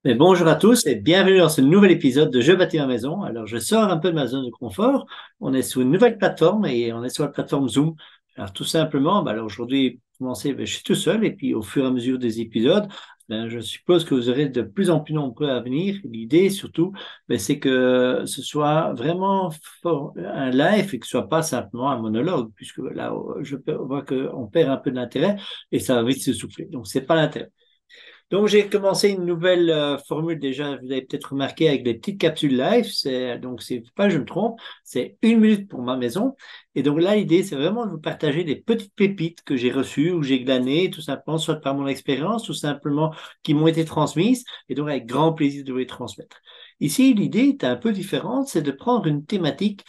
Mais bonjour à tous et bienvenue dans ce nouvel épisode de Je bâtis ma maison. Alors, je sors un peu de ma zone de confort. On est sur une nouvelle plateforme et on est sur la plateforme Zoom. Alors, tout simplement, alors aujourd'hui, pour commencer, je suis tout seul et puis au fur et à mesure des épisodes, je suppose que vous aurez de plus en plus nombreux à venir. L'idée, surtout, c'est que ce soit vraiment un live et que ce soit pas simplement un monologue, puisque là, je vois qu'on perd un peu d'intérêt et ça va vite se souffler. Donc, c'est pas l'intérêt. Donc, j'ai commencé une nouvelle formule déjà, vous avez peut-être remarqué, avec des petites capsules live. C'est pas, je me trompe, c'est 1 minute pour ma maison. Et donc là, l'idée, c'est vraiment de vous partager des petites pépites que j'ai reçues ou j'ai glanées, tout simplement, soit par mon expérience, tout simplement, qui m'ont été transmises. Et donc, avec grand plaisir de vous les transmettre. Ici, l'idée est un peu différente, c'est de prendre une thématique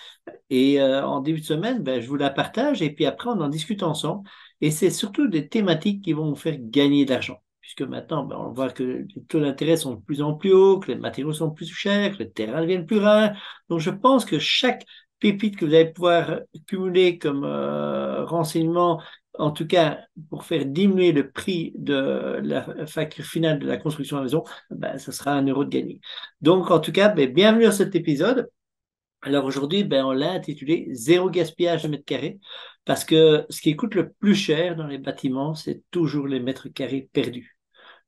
et en début de semaine, je vous la partage et puis après, on en discute ensemble. Et c'est surtout des thématiques qui vont vous faire gagner de l'argent. Puisque maintenant, on voit que les taux d'intérêt sont de plus en plus hauts, que les matériaux sont plus chers, que les terrains deviennent plus rares. Donc, je pense que chaque pépite que vous allez pouvoir cumuler comme renseignement, en tout cas pour faire diminuer le prix de la facture finale de la construction de la maison, ce sera 1 euro de gagné. Donc, en tout cas, bienvenue à cet épisode. Alors aujourd'hui, on l'a intitulé Zéro gaspillage de mètres carrés parce que ce qui coûte le plus cher dans les bâtiments, c'est toujours les mètres carrés perdus.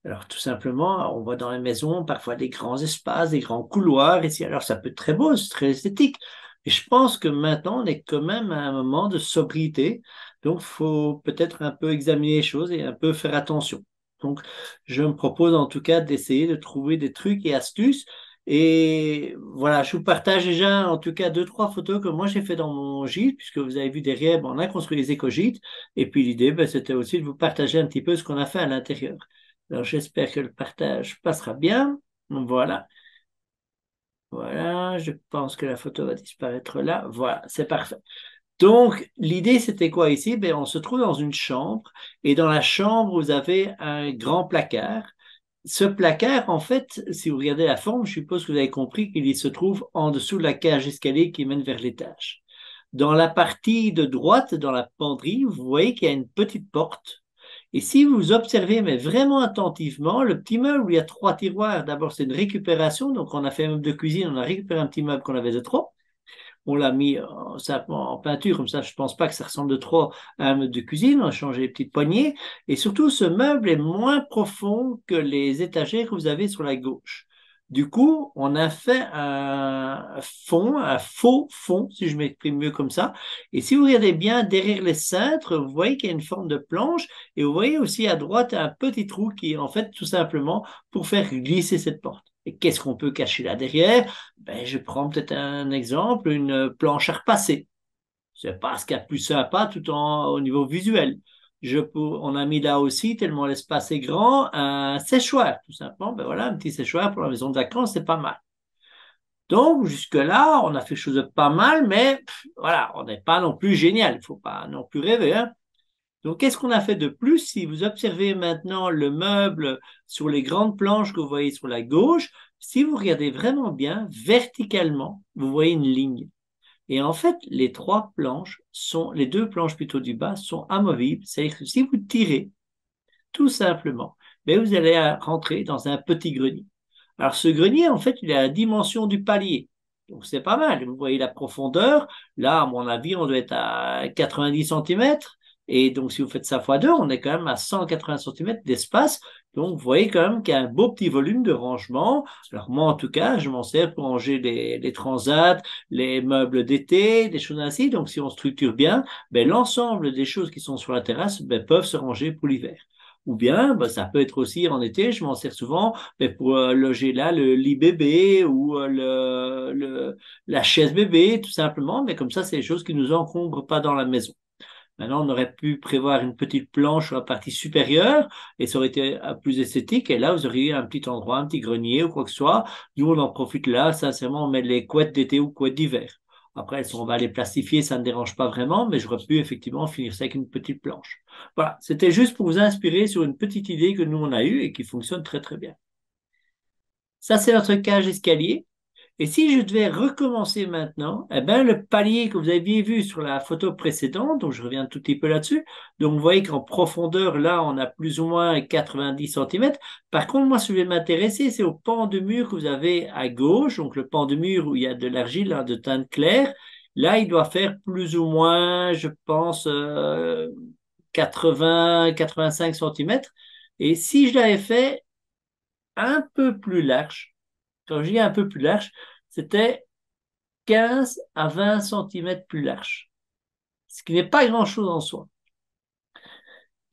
Alors tout simplement, on voit dans les maisons parfois des grands espaces, des grands couloirs ici. Alors ça peut être très beau, c'est très esthétique. Et je pense que maintenant, on est quand même à un moment de sobriété. Donc, il faut peut-être un peu examiner les choses et un peu faire attention. Donc, je me propose en tout cas d'essayer de trouver des trucs et astuces. Et voilà, je vous partage déjà en tout cas deux, trois photos que moi j'ai fait dans mon gîte, puisque vous avez vu derrière, on a construit les éco-gîtes. Et puis l'idée, c'était aussi de vous partager un petit peu ce qu'on a fait à l'intérieur. Alors, j'espère que le partage passera bien. Voilà. Voilà. Je pense que la photo va disparaître là. Voilà. C'est parfait. Donc, l'idée, c'était quoi ici? On se trouve dans une chambre et dans la chambre, vous avez un grand placard. Ce placard, en fait, si vous regardez la forme, je suppose que vous avez compris qu'il se trouve en dessous de la cage escalier qui mène vers l'étage. Dans la partie de droite, dans la penderie, vous voyez qu'il y a une petite porte. Et si vous observez, mais vraiment attentivement, le petit meuble où il y a trois tiroirs, d'abord c'est une récupération, donc on a fait un meuble de cuisine, on a récupéré un petit meuble qu'on avait de trop, on l'a mis simplement en peinture, comme ça je ne pense pas que ça ressemble de trop à un meuble de cuisine, on a changé les petites poignées, et surtout ce meuble est moins profond que les étagères que vous avez sur la gauche. Du coup, on a fait un fond, un faux fond, si je m'exprime mieux comme ça. Et si vous regardez bien derrière les cintres, vous voyez qu'il y a une forme de planche et vous voyez aussi à droite un petit trou qui est en fait tout simplement pour faire glisser cette porte. Et qu'est-ce qu'on peut cacher là derrière? Je prends peut-être un exemple, une planche à repasser. C'est pas ce qu'il y a de plus sympa tout au niveau visuel. On a mis là aussi, tellement l'espace est grand, un séchoir, tout simplement. Voilà, un petit séchoir pour la maison de vacances, c'est pas mal. Donc, jusque-là, on a fait chose de pas mal, mais voilà, on n'est pas non plus génial. Il faut pas non plus rêver, hein. Donc, qu'est-ce qu'on a fait de plus? Si vous observez maintenant le meuble sur les grandes planches que vous voyez sur la gauche, si vous regardez vraiment bien, verticalement, vous voyez une ligne. Et en fait, les deux planches plutôt du bas sont amovibles. C'est-à-dire que si vous tirez, tout simplement, vous allez rentrer dans un petit grenier. Alors, ce grenier, en fait, il a la dimension du palier. Donc, c'est pas mal. Vous voyez la profondeur. Là, à mon avis, on doit être à 90 centimètres. Et donc, si vous faites ça fois 2, on est quand même à 180 centimètres d'espace. Donc, vous voyez quand même qu'il y a un beau petit volume de rangement. Alors, moi, en tout cas, je m'en sers pour ranger les transats, les meubles d'été, des choses ainsi. Donc, si on structure bien, l'ensemble des choses qui sont sur la terrasse peuvent se ranger pour l'hiver. Ou bien, ça peut être aussi en été, je m'en sers souvent pour loger là le lit bébé ou la chaise bébé, tout simplement. Mais comme ça, c'est des choses qui ne nous encombrent pas dans la maison. Maintenant, on aurait pu prévoir une petite planche sur la partie supérieure et ça aurait été plus esthétique. Et là, vous auriez un petit endroit, un petit grenier ou quoi que ce soit. Nous, on en profite là. Sincèrement, on met les couettes d'été ou couettes d'hiver. Après, on va les plastifier, ça ne dérange pas vraiment, mais j'aurais pu effectivement finir ça avec une petite planche. Voilà, c'était juste pour vous inspirer sur une petite idée que nous, on a eue et qui fonctionne très, très bien. Ça, c'est notre cage escalier. Et si je devais recommencer maintenant, eh ben, le palier que vous aviez vu sur la photo précédente, donc je reviens un tout petit peu là-dessus, donc vous voyez qu'en profondeur, là, on a plus ou moins 90 centimètres. Par contre, moi, ce que je vais m'intéresser, c'est au pan de mur que vous avez à gauche, donc le pan de mur où il y a de l'argile, hein, de teinte claire. Là, il doit faire plus ou moins, je pense, 80, 85 centimètres. Et si je l'avais fait un peu plus large, quand je dis un peu plus large, c'était 15 à 20 centimètres plus large, ce qui n'est pas grand-chose en soi.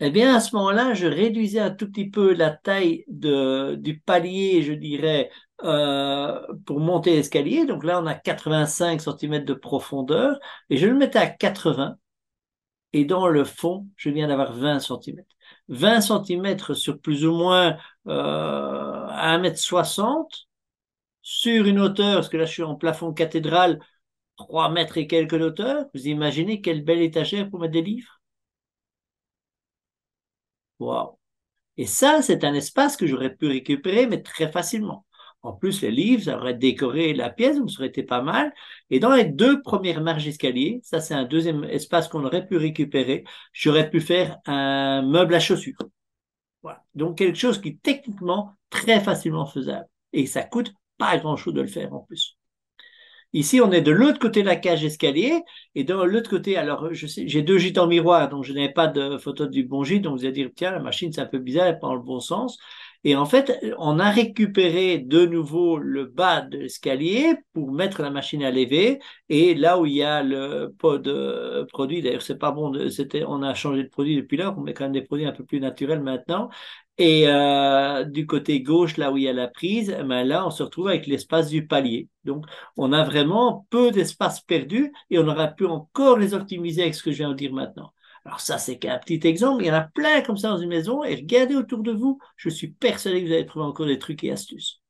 Eh bien, à ce moment-là, je réduisais un tout petit peu la taille du palier, je dirais, pour monter l'escalier. Donc là, on a 85 centimètres de profondeur et je le mettais à 80. Et dans le fond, je viens d'avoir 20 centimètres. 20 centimètres sur plus ou moins 1,60 m sur une hauteur, parce que là, je suis en plafond cathédrale, 3 mètres et quelques d'hauteur. Vous imaginez quelle belle étagère pour mettre des livres? Waouh! Et ça, c'est un espace que j'aurais pu récupérer, mais très facilement. En plus, les livres, ça aurait décoré la pièce, donc ça aurait été pas mal. Et dans les deux premières marches d'escalier, ça c'est un deuxième espace qu'on aurait pu récupérer, j'aurais pu faire un meuble à chaussures. Voilà. Donc quelque chose qui est techniquement très facilement faisable. Et ça coûte pas grand-chose de le faire en plus. Ici, on est de l'autre côté de la cage d'escalier et de l'autre côté, alors je sais, j'ai deux gîtes en miroir, donc je n'ai pas de photo du bon gîte, donc vous allez dire, tiens, la machine, c'est un peu bizarre, elle prend le bon sens. Et en fait, on a récupéré de nouveau le bas de l'escalier pour mettre la machine à laver. Et là où il y a le pot de produit, d'ailleurs, c'est pas bon, on a changé de produit depuis là, on met quand même des produits un peu plus naturels maintenant. Et du côté gauche, là où il y a la prise, eh ben là, on se retrouve avec l'espace du palier. Donc, on a vraiment peu d'espace perdu et on aurait pu encore les optimiser avec ce que je viens de dire maintenant. Alors ça, c'est qu'un petit exemple. Il y en a plein comme ça dans une maison et regardez autour de vous. Je suis persuadé que vous allez trouver encore des trucs et astuces.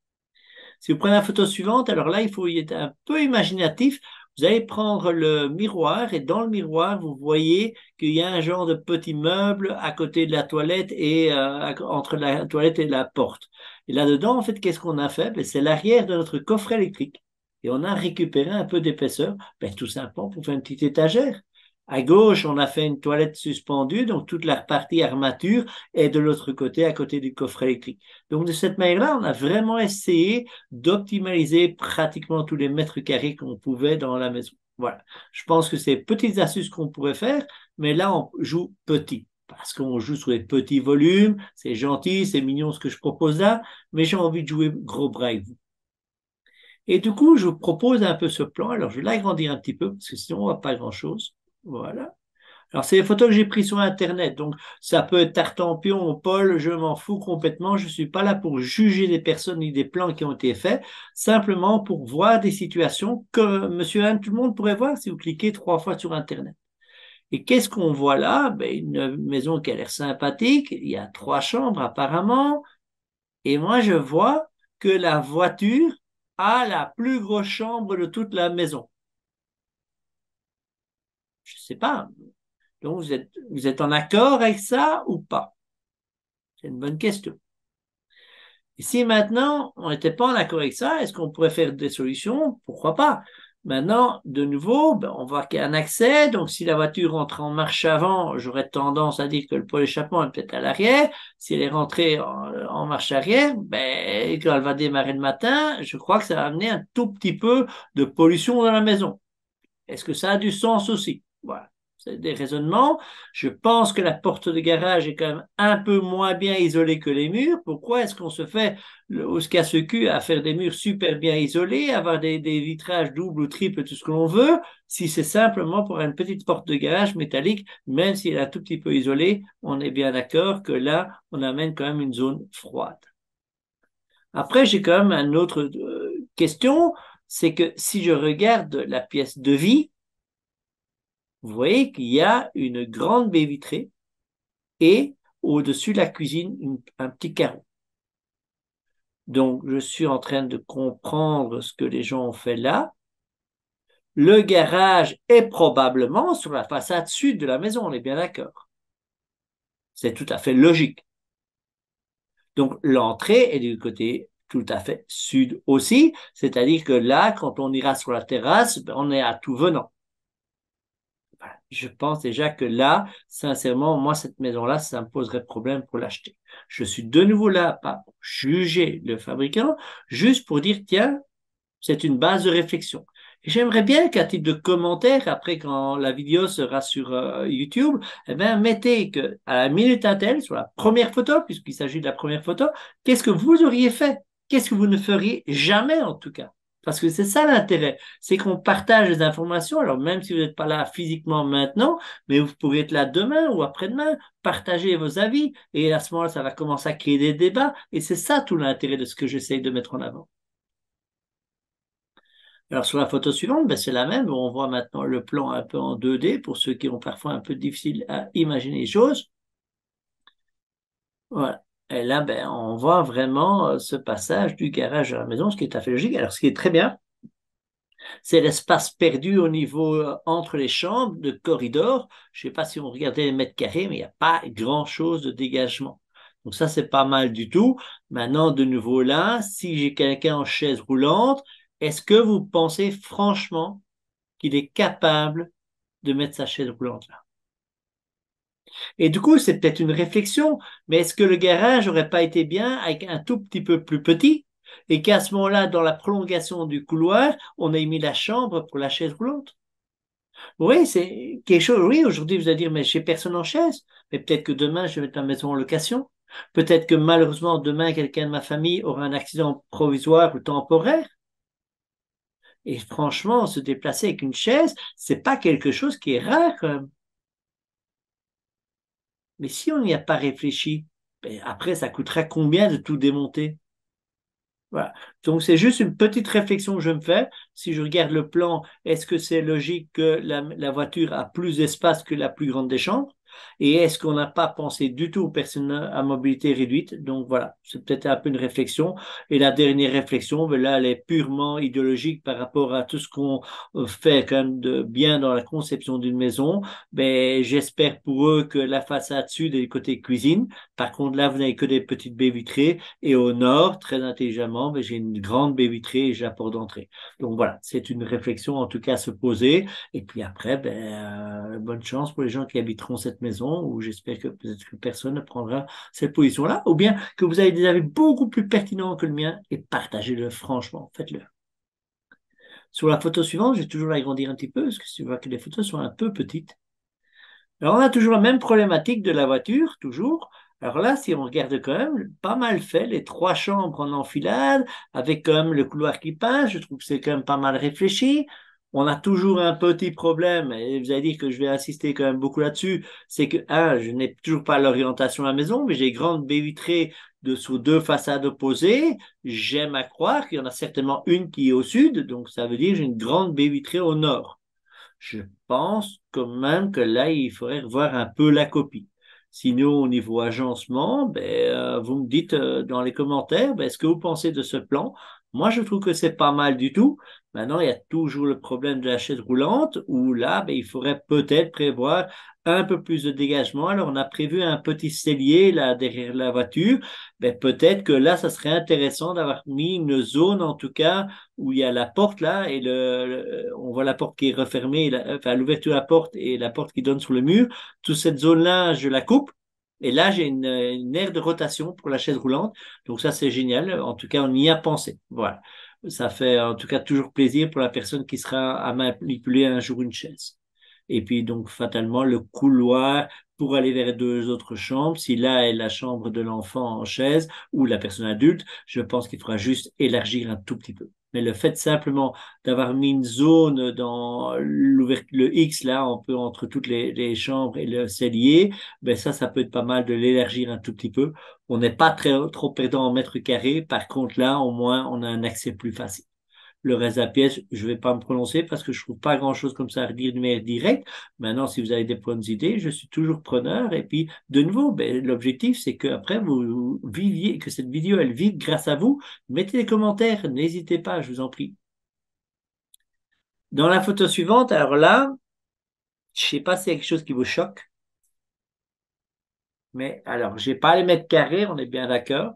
Si vous prenez la photo suivante, alors là, il faut y être un peu imaginatif. Vous allez prendre le miroir et dans le miroir, vous voyez qu'il y a un genre de petit meuble à côté de la toilette et entre la toilette et la porte. Et là-dedans, en fait, qu'est-ce qu'on a fait? Ben, c'est l'arrière de notre coffre électrique. Et on a récupéré un peu d'épaisseur, ben, tout simplement pour faire une petite étagère. À gauche, on a fait une toilette suspendue, donc toute la partie armature est de l'autre côté, à côté du coffre électrique. Donc de cette manière-là, on a vraiment essayé d'optimaliser pratiquement tous les mètres carrés qu'on pouvait dans la maison. Voilà. Je pense que c'est petites astuces qu'on pourrait faire, mais là, on joue petit. Parce qu'on joue sur les petits volumes, c'est gentil, c'est mignon ce que je propose là, mais j'ai envie de jouer gros bras avec vous. Et du coup, je vous propose un peu ce plan. Alors, je vais l'agrandir un petit peu, parce que sinon, on ne voit pas grand-chose. Voilà. Alors, c'est les photos que j'ai prises sur Internet. Donc, ça peut être Tartampion ou Paul, je m'en fous complètement. Je ne suis pas là pour juger des personnes ni des plans qui ont été faits, simplement pour voir des situations que monsieur Anne, tout le monde pourrait voir si vous cliquez 3 fois sur Internet. Et qu'est-ce qu'on voit là? Ben, une maison qui a l'air sympathique. Il y a 3 chambres apparemment. Et moi, je vois que la voiture a la plus grosse chambre de toute la maison. Je ne sais pas. Donc, vous êtes en accord avec ça ou pas? C'est une bonne question. Et si maintenant, on n'était pas en accord avec ça, est-ce qu'on pourrait faire des solutions? Pourquoi pas? Maintenant, de nouveau, ben, on voit qu'il y a un accès. Donc, si la voiture rentre en marche avant, j'aurais tendance à dire que le pôle échappement est peut-être à l'arrière. Si elle est rentrée en marche arrière, ben, quand elle va démarrer le matin, je crois que ça va amener un tout petit peu de pollution dans la maison. Est-ce que ça a du sens aussi? Voilà. C'est des raisonnements. Je pense que la porte de garage est quand même un peu moins bien isolée que les murs. Pourquoi est-ce qu'on se fait au casse-cul à faire des murs super bien isolés, avoir des vitrages doubles ou triples, tout ce que l'on veut, si c'est simplement pour une petite porte de garage métallique, même si elle est un tout petit peu isolée, on est bien d'accord que là, on amène quand même une zone froide. Après, j'ai quand même une autre question, c'est que si je regarde la pièce de vie, vous voyez qu'il y a une grande baie vitrée et au-dessus de la cuisine, un petit carreau. Donc, je suis en train de comprendre ce que les gens ont fait là. Le garage est probablement sur la façade sud de la maison, on est bien d'accord. C'est tout à fait logique. Donc, l'entrée est du côté tout à fait sud aussi, c'est-à-dire que là, quand on ira sur la terrasse, ben, on est à tout venant. Voilà. Je pense déjà que là, sincèrement, moi, cette maison-là, ça me poserait problème pour l'acheter. Je suis de nouveau là, pas pour juger le fabricant, juste pour dire, tiens, c'est une base de réflexion. Et j'aimerais bien qu'à titre de commentaire, après quand la vidéo sera sur YouTube, eh bien, mettez que à la minute un tel, sur la première photo, puisqu'il s'agit de la première photo, qu'est-ce que vous auriez fait? Qu'est-ce que vous ne feriez jamais en tout cas? Parce que c'est ça l'intérêt, c'est qu'on partage les informations. Alors même si vous n'êtes pas là physiquement maintenant, mais vous pourrez être là demain ou après-demain, partager vos avis, et à ce moment-là, ça va commencer à créer des débats, et c'est ça tout l'intérêt de ce que j'essaye de mettre en avant. Alors sur la photo suivante, ben, c'est la même. On voit maintenant le plan un peu en 2D pour ceux qui ont parfois un peu difficile à imaginer les choses. Voilà. Et là, ben, on voit vraiment ce passage du garage à la maison, ce qui est tout à fait logique. Alors ce qui est très bien, c'est l'espace perdu au niveau entre les chambres, de corridor. Je ne sais pas si on regardait les mètres carrés, mais il n'y a pas grand-chose de dégagement. Donc ça, c'est pas mal du tout. Maintenant, de nouveau là, si j'ai quelqu'un en chaise roulante, est-ce que vous pensez franchement qu'il est capable de mettre sa chaise roulante là? Et du coup, c'est peut-être une réflexion, mais est-ce que le garage n'aurait pas été bien avec un tout petit peu plus petit et qu'à ce moment-là, dans la prolongation du couloir, on ait mis la chambre pour la chaise roulante? Oui, c'est quelque chose. Oui, aujourd'hui, vous allez dire, mais j'ai personne en chaise. Mais peut-être que demain, je vais mettre ma maison en location. Peut-être que malheureusement, demain, quelqu'un de ma famille aura un accident provisoire ou temporaire. Et franchement, se déplacer avec une chaise, c'est pas quelque chose qui est rare quand même. Mais si on n'y a pas réfléchi, ben après, ça coûtera combien de tout démonter? Voilà. Donc, c'est juste une petite réflexion que je me fais. Si je regarde le plan, est-ce que c'est logique que la voiture a plus d'espace que la plus grande des chambres? Et est-ce qu'on n'a pas pensé du tout aux personnes à mobilité réduite? Donc, voilà, c'est peut-être un peu une réflexion. Et la dernière réflexion, ben là, elle est purement idéologique par rapport à tout ce qu'on fait quand même de bien dans la conception d'une maison. Ben, j'espère pour eux que la façade sud est du côté cuisine. Par contre, là, vous n'avez que des petites baies vitrées. Et au nord, très intelligemment, ben, j'ai une grande baie vitrée et j'ai la porte d'entrée. Donc voilà, c'est une réflexion en tout cas à se poser. Et puis après, ben, bonne chance pour les gens qui habiteront cette maison, ou j'espère que peut-être que personne ne prendra cette position-là, ou bien que vous avez des avis beaucoup plus pertinents que le mien et partagez-le franchement, faites-le. Sur la photo suivante, je vais toujours l'agrandir un petit peu parce que tu vois que les photos sont un peu petites. Alors, on a toujours la même problématique de la voiture, toujours. Alors là, si on regarde quand même, pas mal fait, les trois chambres en enfilade, avec quand même le couloir qui passe, je trouve que c'est quand même pas mal réfléchi. On a toujours un petit problème, et vous allez dire que je vais insister quand même beaucoup là-dessus, c'est que, je n'ai toujours pas l'orientation à la maison, mais j'ai grande baie vitrée sur deux façades opposées. J'aime à croire qu'il y en a certainement une qui est au sud, donc ça veut dire que j'ai une grande baie vitrée au nord. Je pense quand même que là, il faudrait revoir un peu la copie. Sinon, au niveau agencement, ben, vous me dites dans les commentaires, ben, ce que vous pensez de ce plan. Moi, je trouve que c'est pas mal du tout. Maintenant, il y a toujours le problème de la chaise roulante où là, ben, il faudrait peut-être prévoir un peu plus de dégagement. Alors, on a prévu un petit cellier là derrière la voiture. Ben, peut-être que là, ça serait intéressant d'avoir mis une zone, en tout cas, où il y a la porte là et on voit la porte qui est refermée, enfin l'ouverture de la porte et la porte qui donne sur le mur. Toute cette zone-là, je la coupe. Et là, j'ai une aire de rotation pour la chaise roulante. Donc ça, c'est génial. En tout cas, on y a pensé. Voilà. Ça fait en tout cas toujours plaisir pour la personne qui sera à manipuler un jour une chaise. Et puis donc fatalement le couloir pour aller vers deux autres chambres. Si là est la chambre de l'enfant en chaise ou la personne adulte, je pense qu'il faudra juste élargir un tout petit peu. Mais le fait simplement d'avoir mis une zone dans le X là, on peut entre toutes les chambres et le cellier, ben ça peut être pas mal de l'élargir un tout petit peu. On n'est pas trop perdant en mètres carrés. Par contre là, au moins, on a un accès plus facile. Le reste de la pièce, je vais pas me prononcer parce que je trouve pas grand-chose comme ça à redire de manière directe. Maintenant, si vous avez des bonnes idées, je suis toujours preneur. Et puis, de nouveau, ben, l'objectif, c'est que après vous viviez, que cette vidéo, elle vive grâce à vous. Mettez des commentaires, n'hésitez pas, je vous en prie. Dans la photo suivante, alors là, je sais pas si c'est quelque chose qui vous choque, mais alors, j'ai pas les mètres carrés, on est bien d'accord.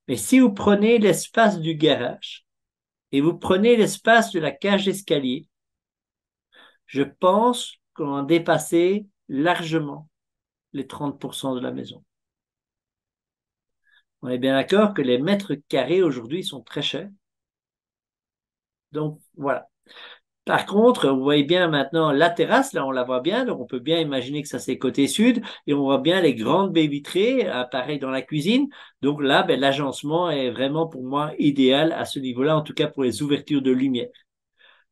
Mais si vous prenez l'espace du garage et vous prenez l'espace de la cage d'escalier, je pense qu'on a dépassé largement les 30% de la maison. On est bien d'accord que les mètres carrés aujourd'hui sont très chers. Donc voilà. Par contre, vous voyez bien maintenant la terrasse, là on la voit bien, donc on peut bien imaginer que ça c'est côté sud, et on voit bien les grandes baies vitrées, pareil dans la cuisine. Donc là, ben, l'agencement est vraiment pour moi idéal à ce niveau-là, en tout cas pour les ouvertures de lumière.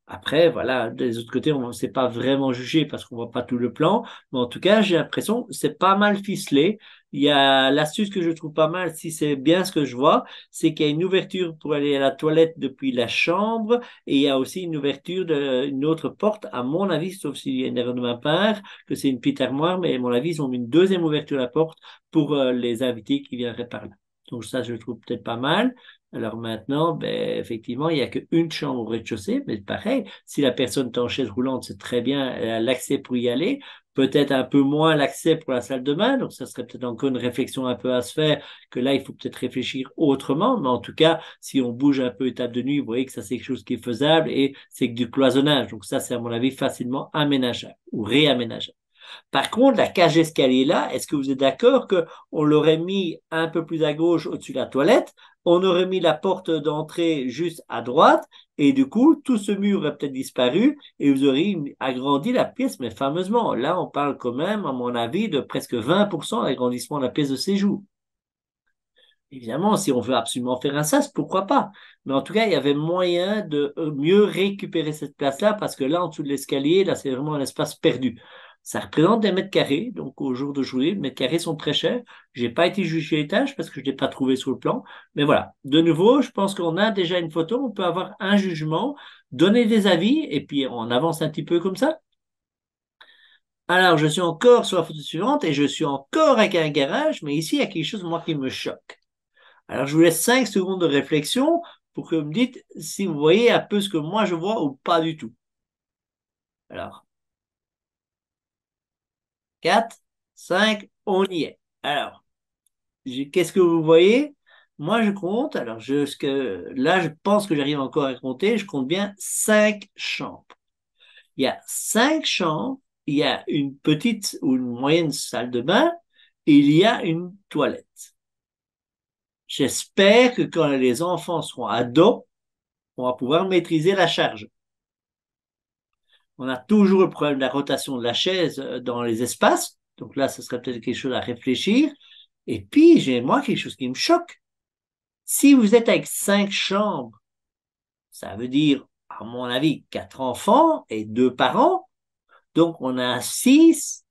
Après, voilà, des autres côtés, on ne sait pas vraiment juger parce qu'on voit pas tout le plan. Mais en tout cas, j'ai l'impression que c'est pas mal ficelé. Il y a l'astuce que je trouve pas mal, si c'est bien ce que je vois, c'est qu'il y a une ouverture pour aller à la toilette depuis la chambre et il y a aussi une ouverture une autre porte, à mon avis, sauf s'il y a une erreur de ma part, que c'est une petite armoire, mais à mon avis, ils ont mis une deuxième ouverture à la porte pour les invités qui viendraient par là. Donc ça, je le trouve peut-être pas mal. Alors maintenant, ben, effectivement, il n'y a qu'une chambre au rez-de-chaussée, mais pareil, si la personne est en chaise roulante, c'est très bien, elle a l'accès pour y aller, peut-être un peu moins l'accès pour la salle de bain, donc ça serait peut-être encore une réflexion un peu à se faire, que là, il faut peut-être réfléchir autrement, mais en tout cas, si on bouge un peu étape de nuit, vous voyez que ça, c'est quelque chose qui est faisable et c'est que du cloisonnage, donc ça, c'est à mon avis facilement aménageable ou réaménageable. Par contre, la cage d'escalier là, est-ce que vous êtes d'accord qu'on l'aurait mis un peu plus à gauche au-dessus de la toilette, on aurait mis la porte d'entrée juste à droite, et du coup, tout ce mur aurait peut-être disparu, et vous auriez agrandi la pièce, mais fameusement. Là, on parle quand même, à mon avis, de presque 20% d'agrandissement de la pièce de séjour. Évidemment, si on veut absolument faire un sas, pourquoi pas? Mais en tout cas, il y avait moyen de mieux récupérer cette place-là parce que là, en dessous de l'escalier, là, c'est vraiment un espace perdu. Ça représente des mètres carrés, donc au jour d'aujourd'hui, les mètres carrés sont très chers. J'ai pas été jugé l'étage parce que je l'ai pas trouvé sur le plan. Mais voilà. De nouveau, je pense qu'on a déjà une photo, on peut avoir un jugement, donner des avis et puis on avance un petit peu comme ça. Alors, je suis encore sur la photo suivante et je suis encore avec un garage, mais ici, il y a quelque chose, moi, qui me choque. Alors, je vous laisse 5 secondes de réflexion pour que vous me dites si vous voyez un peu ce que moi je vois ou pas du tout. Alors, 4, 5, on y est. Alors, qu'est-ce que vous voyez? Moi, je compte. Alors, là, je pense que j'arrive encore à compter. Je compte bien 5 chambres. Il y a 5 chambres. Il y a une petite ou une moyenne salle de bain. Et il y a une toilette. J'espère que quand les enfants seront ados, on va pouvoir maîtriser la charge. On a toujours le problème de la rotation de la chaise dans les espaces. Donc là, ce serait peut-être quelque chose à réfléchir. Et puis, j'ai moi quelque chose qui me choque. Si vous êtes avec 5 chambres, ça veut dire, à mon avis, 4 enfants et 2 parents. Donc, on a 6.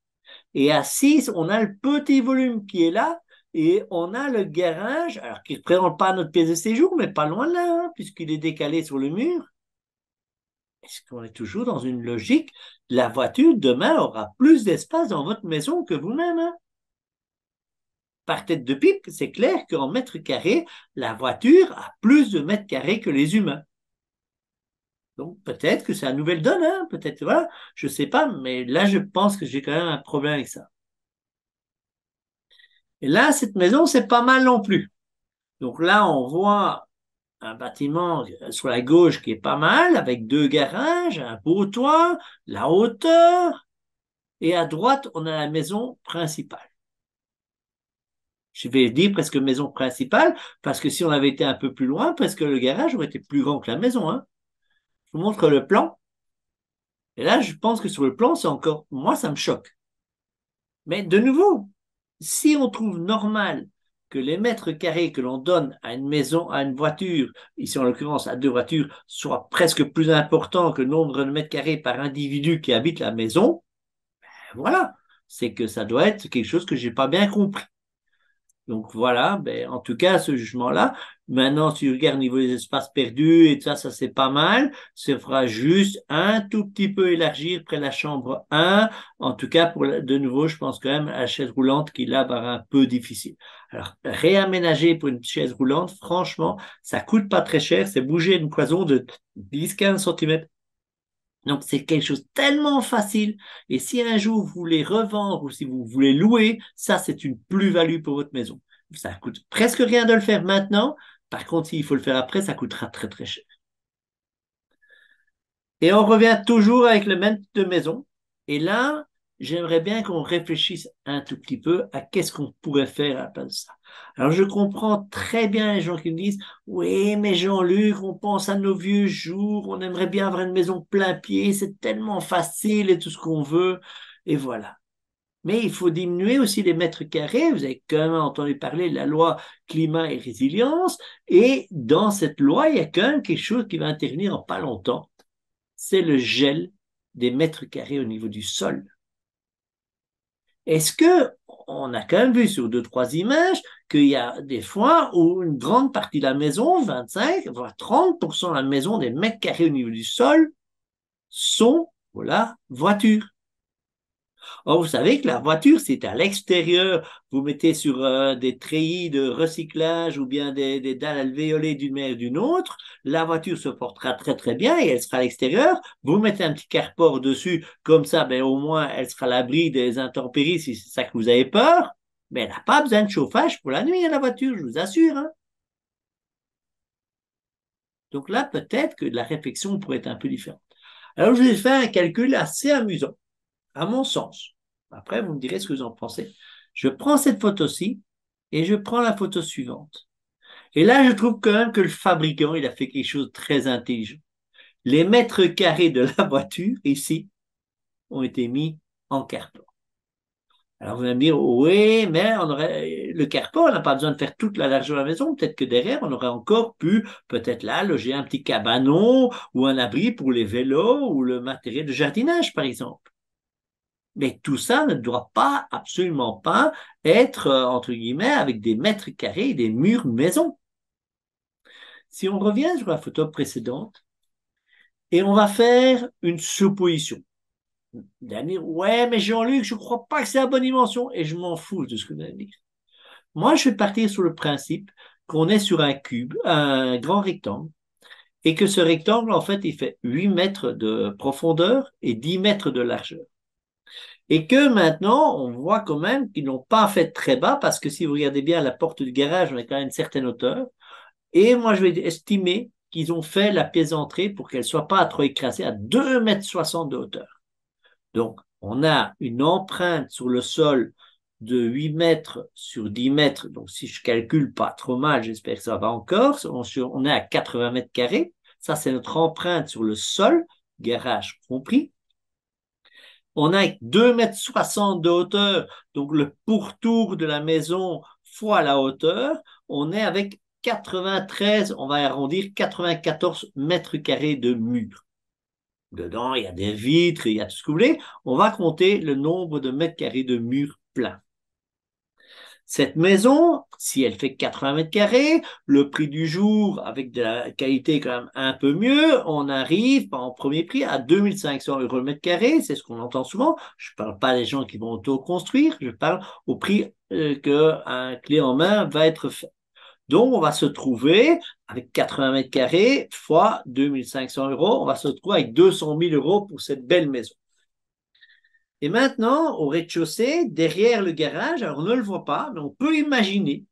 Et à 6, on a le petit volume qui est là. Et on a le garage, alors qui ne représente pas notre pièce de séjour, mais pas loin de là, hein, puisqu'il est décalé sur le mur. Est-ce qu'on est toujours dans une logique? La voiture, demain, aura plus d'espace dans votre maison que vous-même. Hein? Par tête de pipe, c'est clair qu'en mètres carrés, la voiture a plus de mètres carrés que les humains. Donc peut-être que c'est la nouvelle donne, hein? Peut-être, voilà, je ne sais pas, mais là, je pense que j'ai quand même un problème avec ça. Et là, cette maison, c'est pas mal non plus. Donc là, on voit un bâtiment sur la gauche qui est pas mal, avec 2 garages, un beau toit, la hauteur, et à droite, on a la maison principale. Je vais dire presque maison principale, parce que si on avait été un peu plus loin, presque le garage aurait été plus grand que la maison. Hein. Je vous montre le plan. Et là, je pense que sur le plan, c'est encore, moi, ça me choque. Mais de nouveau, si on trouve normal que les mètres carrés que l'on donne à une maison, à une voiture, ici en l'occurrence à 2 voitures, soient presque plus importants que le nombre de mètres carrés par individu qui habite la maison, ben voilà, c'est que ça doit être quelque chose que j'ai pas bien compris. Donc voilà, ben, en tout cas, ce jugement-là. Maintenant, si tu regardes au niveau des espaces perdus et tout ça, ça c'est pas mal. Ça fera juste un tout petit peu élargir près de la chambre 1. En tout cas, de nouveau, je pense quand même à la chaise roulante qui là va être un peu difficile. Alors, réaménager pour une chaise roulante, franchement, ça coûte pas très cher. C'est bouger une cloison de 10-15 cm. Donc, c'est quelque chose de tellement facile. Et si un jour vous voulez revendre ou si vous voulez louer, ça, c'est une plus-value pour votre maison. Ça coûte presque rien de le faire maintenant. Par contre, s'il faut le faire après, ça coûtera très très cher. Et on revient toujours avec le même type de maison. Et là, j'aimerais bien qu'on réfléchisse un tout petit peu à qu'est-ce qu'on pourrait faire à la place de ça. Alors, je comprends très bien les gens qui me disent, oui, mais Jean-Luc, on pense à nos vieux jours, on aimerait bien avoir une maison plein pied, c'est tellement facile et tout ce qu'on veut. Et voilà. Mais il faut diminuer aussi les mètres carrés. Vous avez quand même entendu parler de la loi climat et résilience. Et dans cette loi, il y a quand même quelque chose qui va intervenir en pas longtemps. C'est le gel des mètres carrés au niveau du sol. Est-ce que on a quand même vu sur deux, trois images qu'il y a des fois où une grande partie de la maison, 25, voire 30% de la maison des mètres carrés au niveau du sol sont, voilà, voitures. Or, vous savez que la voiture, c'est à l'extérieur. Vous mettez sur des treillis de recyclage ou bien des dalles alvéolées d'une manière ou d'une autre. La voiture se portera très très bien et elle sera à l'extérieur. Vous mettez un petit carport dessus, comme ça, ben, au moins, elle sera à l'abri des intempéries si c'est ça que vous avez peur. Mais elle n'a pas besoin de chauffage pour la nuit, hein, la voiture, je vous assure. Hein. Donc là, peut-être que la réflexion pourrait être un peu différente. Alors, je vais faire un calcul assez amusant, à mon sens. Après, vous me direz ce que vous en pensez. Je prends cette photo-ci et je prends la photo suivante. Et là, je trouve quand même que le fabricant, il a fait quelque chose de très intelligent. Les mètres carrés de la voiture, ici, ont été mis en carton. Alors, vous allez me dire, oui, mais le carton, on n'a pas besoin de faire toute la largeur de la maison. Peut-être que derrière, on aurait encore pu, peut-être là, loger un petit cabanon ou un abri pour les vélos ou le matériel de jardinage, par exemple. Mais tout ça ne doit pas, absolument pas, être, entre guillemets, avec des mètres carrés et des murs maison. Si on revient sur la photo précédente, et on va faire une supposition. Vous allez dire, ouais, mais Jean-Luc, je ne crois pas que c'est la bonne dimension, et je m'en fous de ce que vous allez dire. Moi, je vais partir sur le principe qu'on est sur un cube, un grand rectangle, et que ce rectangle, en fait, il fait 8 mètres de profondeur et 10 mètres de largeur. Et que maintenant, on voit quand même qu'ils n'ont pas fait très bas, parce que si vous regardez bien la porte du garage, on est quand même une certaine hauteur. Et moi, je vais estimer qu'ils ont fait la pièce d'entrée pour qu'elle ne soit pas trop écrasée à 2,60 m de hauteur. Donc, on a une empreinte sur le sol de 8 mètres sur 10 mètres. Donc, si je calcule pas trop mal, j'espère que ça va encore. On est à 80 mètres carrés. Ça, c'est notre empreinte sur le sol, garage compris. On a 2,60 m de hauteur, donc le pourtour de la maison fois la hauteur, on est avec 93, on va arrondir 94 mètres carrés de mur. Dedans, il y a des vitres, il y a tout ce que vous voulez. On va compter le nombre de mètres carrés de mur plein. Cette maison, si elle fait 80 mètres carrés, le prix du jour, avec de la qualité quand même un peu mieux, on arrive en premier prix à 2500 € le mètre carré, c'est ce qu'on entend souvent. Je ne parle pas des gens qui vont auto-construire, je parle au prix qu'un clé en main va être fait. Donc, on va se trouver avec 80 mètres carrés fois 2500 €, on va se trouver avec 200 000 € pour cette belle maison. Et maintenant, au rez-de-chaussée, derrière le garage, alors on ne le voit pas, mais on peut imaginer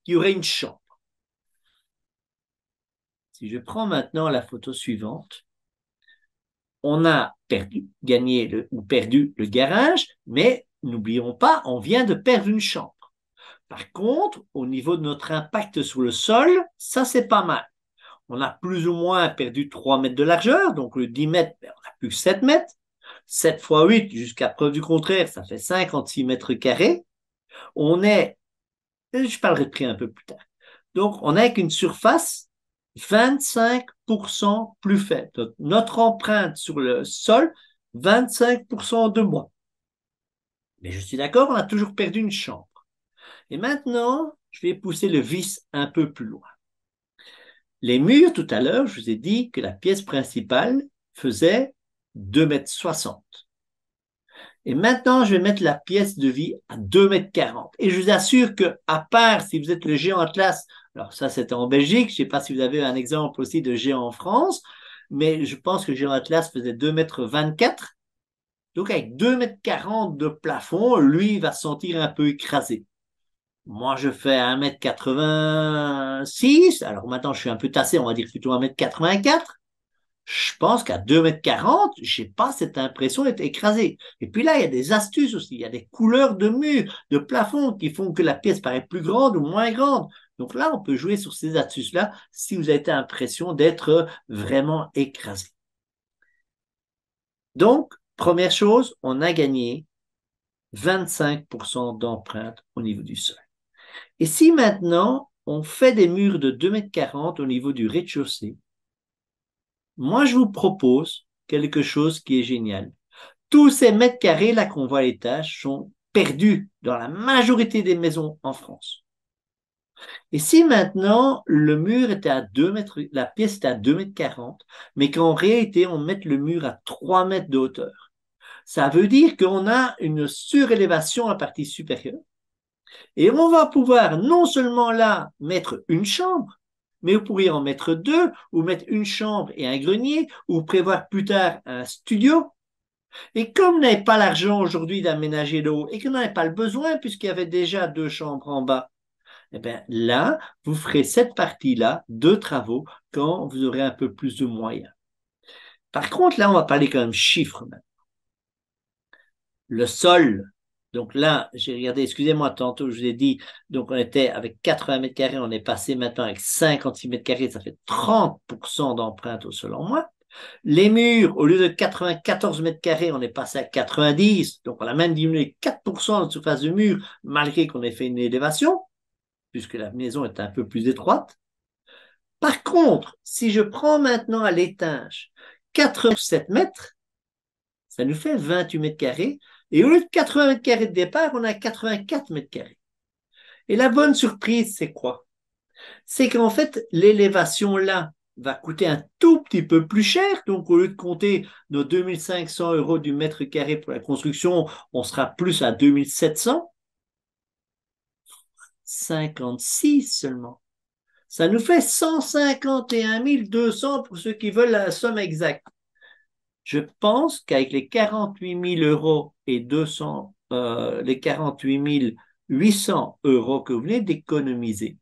qu'il y aurait une chambre. Si je prends maintenant la photo suivante, on a gagné ou perdu le garage, mais n'oublions pas, on vient de perdre une chambre. Par contre, au niveau de notre impact sur le sol, ça c'est pas mal. On a plus ou moins perdu 3 mètres de largeur, donc le 10 mètres, on n'a plus que 7 mètres. 7 fois 8, jusqu'à preuve du contraire, ça fait 56 mètres carrés. On est, je parlerai de prix un peu plus tard. Donc, on a avec une surface 25% plus faible. Donc, notre empreinte sur le sol, 25% de moins. Mais je suis d'accord, on a toujours perdu une chambre. Et maintenant, je vais pousser le vice un peu plus loin. Les murs, tout à l'heure, je vous ai dit que la pièce principale faisait 2,60 m. Et maintenant, je vais mettre la pièce de vie à 2,40 m. Et je vous assure que, à part si vous êtes le géant Atlas, alors ça c'était en Belgique, je ne sais pas si vous avez un exemple aussi de géant en France, mais je pense que le géant Atlas faisait 2,24 m. Donc avec 2,40 m de plafond, lui, il va se sentir un peu écrasé. Moi, je fais 1,86 m. Alors maintenant, je suis un peu tassé, on va dire plutôt 1,84 m. Je pense qu'à 2,40 m, j'ai pas cette impression d'être écrasé. Et puis là, il y a des astuces aussi. Il y a des couleurs de murs, de plafond qui font que la pièce paraît plus grande ou moins grande. Donc là, on peut jouer sur ces astuces-là si vous avez l'impression d'être vraiment écrasé. Donc, première chose, on a gagné 25% d'empreinte au niveau du sol. Et si maintenant, on fait des murs de 2,40 m au niveau du rez-de-chaussée, moi, je vous propose quelque chose qui est génial. Tous ces mètres carrés là qu'on voit à l'étage sont perdus dans la majorité des maisons en France. Et si maintenant le mur était à 2 mètres, la pièce était à 2,40 m, mais qu'en réalité on mette le mur à 3 mètres de hauteur, ça veut dire qu'on a une surélévation à la partie supérieure et on va pouvoir non seulement là mettre une chambre, mais vous pourriez en mettre deux ou mettre une chambre et un grenier ou prévoir plus tard un studio. Et comme vous n'avez pas l'argent aujourd'hui d'aménager le haut et que vous n'avez pas le besoin puisqu'il y avait déjà deux chambres en bas, eh bien là, vous ferez cette partie-là de travaux quand vous aurez un peu plus de moyens. Par contre, là, on va parler quand même chiffres maintenant. Le sol, donc là, j'ai regardé, excusez-moi, tantôt je vous ai dit, donc on était avec 80 mètres carrés, on est passé maintenant avec 56 mètres carrés, ça fait 30% d'empreinte au sol en moins. Les murs, au lieu de 94 mètres carrés, on est passé à 90. Donc, on a même diminué 4% de surface de mur, malgré qu'on ait fait une élévation, puisque la maison est un peu plus étroite. Par contre, si je prends maintenant à l'étage 87 mètres, ça nous fait 28 mètres carrés. Et au lieu de 80 mètres carrés de départ, on a 84 mètres carrés. Et la bonne surprise, c'est quoi? C'est qu'en fait, l'élévation là va coûter un tout petit peu plus cher. Donc, au lieu de compter nos 2500 € du mètre carré pour la construction, on sera plus à 2700. 56 seulement. Ça nous fait 151 200 pour ceux qui veulent la somme exacte. Je pense qu'avec les 48 000 € et 200, les 48 800 € que vous venez d'économiser,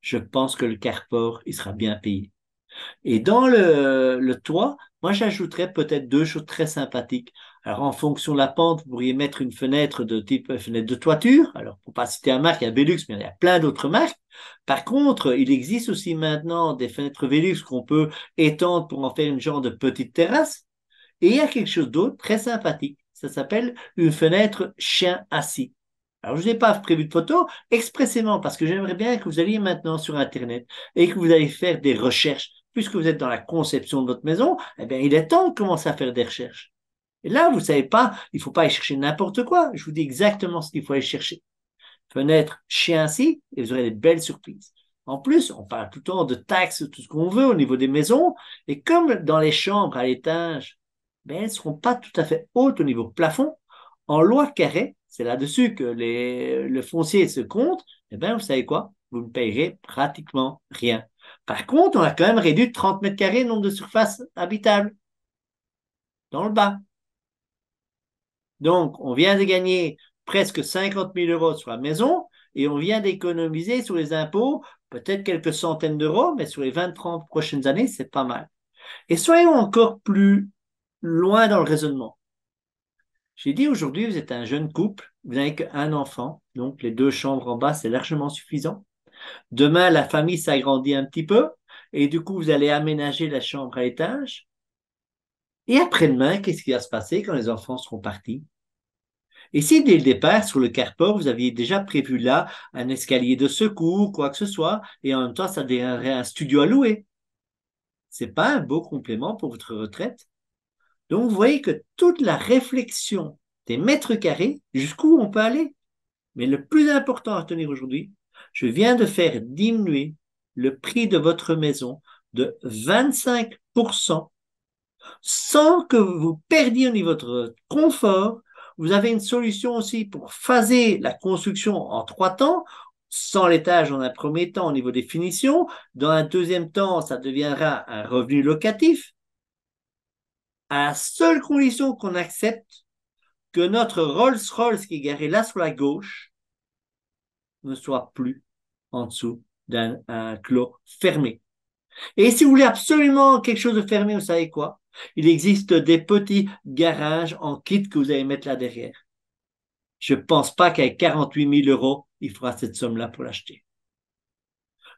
je pense que le carport, il sera bien payé. Et dans le toit, moi j'ajouterais peut-être deux choses très sympathiques. Alors en fonction de la pente, vous pourriez mettre une fenêtre de type fenêtre de toiture. Alors pour pas citer un marque, il y a Velux, mais il y a plein d'autres marques. Par contre, il existe aussi maintenant des fenêtres Velux qu'on peut étendre pour en faire une genre de petite terrasse. Et il y a quelque chose d'autre très sympathique. Ça s'appelle une fenêtre chien assis. Alors, je n'ai pas prévu de photo expressément parce que j'aimerais bien que vous alliez maintenant sur Internet et que vous allez faire des recherches. Puisque vous êtes dans la conception de votre maison, eh bien, il est temps de commencer à faire des recherches. Et là, vous ne savez pas, il ne faut pas aller chercher n'importe quoi. Je vous dis exactement ce qu'il faut aller chercher. Fenêtre chien assis et vous aurez des belles surprises. En plus, on parle tout le temps de taxes, tout ce qu'on veut au niveau des maisons. Et comme dans les chambres à l'étage, ben, elles ne seront pas tout à fait hautes au niveau plafond. En loi carrée, c'est là-dessus que le foncier se compte. Eh bien, vous savez quoi? Vous ne payerez pratiquement rien. Par contre, on a quand même réduit de 30 mètres carrés le nombre de surfaces habitables dans le bas. Donc, on vient de gagner presque 50 000 € sur la maison et on vient d'économiser sur les impôts peut-être quelques centaines d'euros, mais sur les 20-30 prochaines années, c'est pas mal. Et soyons encore plus loin dans le raisonnement. J'ai dit aujourd'hui, vous êtes un jeune couple, vous n'avez qu'un enfant, donc les deux chambres en bas, c'est largement suffisant. Demain, la famille s'agrandit un petit peu et du coup, vous allez aménager la chambre à l'étage. Et après-demain, qu'est-ce qui va se passer quand les enfants seront partis? Et si dès le départ, sur le carport, vous aviez déjà prévu là un escalier de secours, quoi que ce soit, et en même temps, ça deviendrait un studio à louer. C'est pas un beau complément pour votre retraite? Donc, vous voyez que toute la réflexion des mètres carrés, jusqu'où on peut aller. Mais le plus important à tenir aujourd'hui, je viens de faire diminuer le prix de votre maison de 25% sans que vous perdiez au niveau de votre confort. Vous avez une solution aussi pour phaser la construction en 3 temps, sans l'étage en un premier temps au niveau des finitions. Dans un deuxième temps, ça deviendra un revenu locatif, à la seule condition qu'on accepte que notre Rolls-Royce qui est garé là sur la gauche ne soit plus en dessous d'un clos fermé. Et si vous voulez absolument quelque chose de fermé, vous savez quoi? Il existe des petits garages en kit que vous allez mettre là derrière. Je ne pense pas qu'avec 48 000 euros, il faudra cette somme-là pour l'acheter.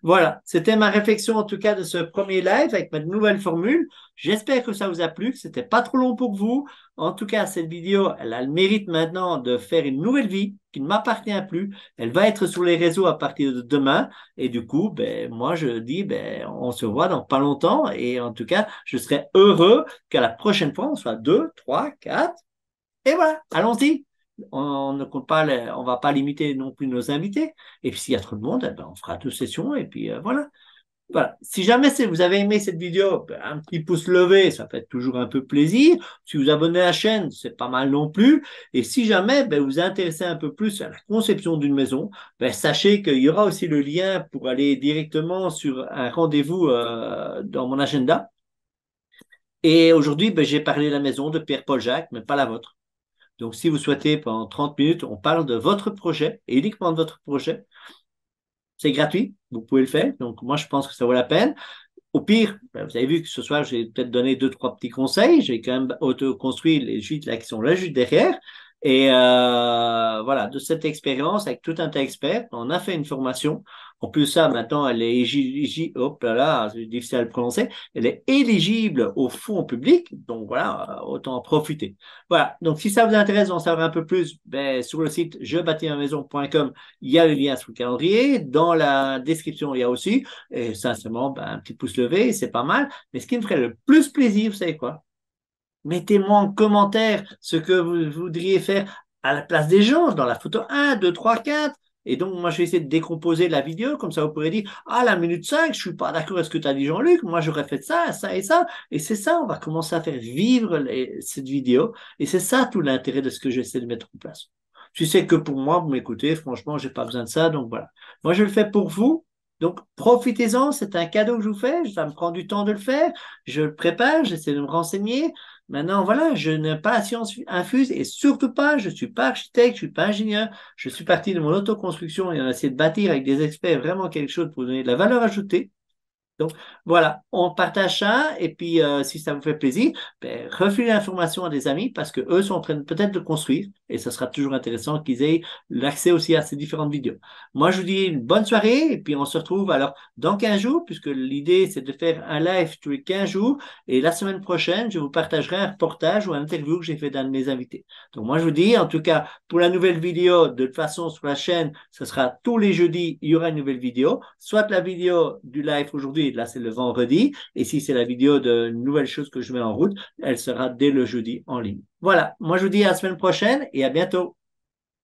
Voilà, c'était ma réflexion en tout cas de ce premier live avec ma nouvelle formule. J'espère que ça vous a plu, que c'était pas trop long pour vous. En tout cas, cette vidéo, elle a le mérite maintenant de faire une nouvelle vie qui ne m'appartient plus. Elle va être sur les réseaux à partir de demain. Et du coup, ben, moi, je dis, ben, on se voit dans pas longtemps. Et en tout cas, je serai heureux qu'à la prochaine fois, on soit 2, 3, 4. Et voilà, allons-y. On ne compte pas, on va pas limiter non plus nos invités. Et puis s'il y a trop de monde, eh ben, on fera deux sessions et puis voilà. Voilà. Si jamais vous avez aimé cette vidéo, ben, un petit pouce levé, ça fait toujours un peu plaisir. Si vous abonnez à la chaîne, c'est pas mal non plus. Et si jamais ben, vous intéressez un peu plus à la conception d'une maison, ben, sachez qu'il y aura aussi le lien pour aller directement sur un rendez-vous dans mon agenda. Et aujourd'hui, ben, j'ai parlé de la maison de Pierre-Paul Jacques, mais pas la vôtre. Donc, si vous souhaitez, pendant 30 minutes, on parle de votre projet et uniquement de votre projet. C'est gratuit, vous pouvez le faire. Donc, moi, je pense que ça vaut la peine. Au pire, vous avez vu que ce soir, j'ai peut-être donné deux, trois petits conseils. J'ai quand même auto-construit les gîtes là qui sont là juste derrière. Et voilà, de cette expérience, avec tout un tas d'experts, on a fait une formation. En plus, ça, maintenant, elle est hop là, c'est difficile à le prononcer. Elle est éligible au fonds public. Donc voilà, autant en profiter. Voilà. Donc, si ça vous intéresse d'en savoir un peu plus, ben, sur le site jebâtismamaison.com, il y a le lien sur le calendrier. Dans la description, il y a aussi. Et sincèrement, ben, un petit pouce levé, c'est pas mal. Mais ce qui me ferait le plus plaisir, vous savez quoi? Mettez-moi en commentaire ce que vous voudriez faire à la place des gens dans la photo 1, 2, 3, 4. Et donc, moi, je vais essayer de décomposer la vidéo. Comme ça, vous pourrez dire, ah, la minute 5, je suis pas d'accord avec ce que tu as dit, Jean-Luc. Moi, j'aurais fait ça, ça et ça. Et c'est ça, on va commencer à faire vivre cette vidéo. Et c'est ça tout l'intérêt de ce que j'essaie de mettre en place. Si c'est que pour moi, vous m'écoutez, franchement, j'ai pas besoin de ça. Donc, voilà. Moi, je le fais pour vous. Donc, profitez-en. C'est un cadeau que je vous fais. Ça me prend du temps de le faire. Je le prépare. J'essaie de me renseigner. Maintenant, voilà, je n'ai pas la science infuse et surtout pas, je ne suis pas architecte, je ne suis pas ingénieur, je suis parti de mon autoconstruction et on a essayé de bâtir avec des experts vraiment quelque chose pour donner de la valeur ajoutée. Donc voilà, on partage ça et puis si ça vous fait plaisir, ben, refilez l'information à des amis parce que eux sont en train peut-être de construire et ce sera toujours intéressant qu'ils aient l'accès aussi à ces différentes vidéos. Moi, je vous dis une bonne soirée et puis on se retrouve alors dans 15 jours puisque l'idée c'est de faire un live tous les 15 jours et la semaine prochaine, je vous partagerai un reportage ou un interview que j'ai fait d'un de mes invités. Donc moi, je vous dis en tout cas pour la nouvelle vidéo, de toute façon sur la chaîne, ce sera tous les jeudis, il y aura une nouvelle vidéo, soit la vidéo du live aujourd'hui, là c'est le vendredi, et si c'est la vidéo de nouvelles choses que je mets en route, elle sera dès le jeudi en ligne. Voilà, moi je vous dis à la semaine prochaine et à bientôt.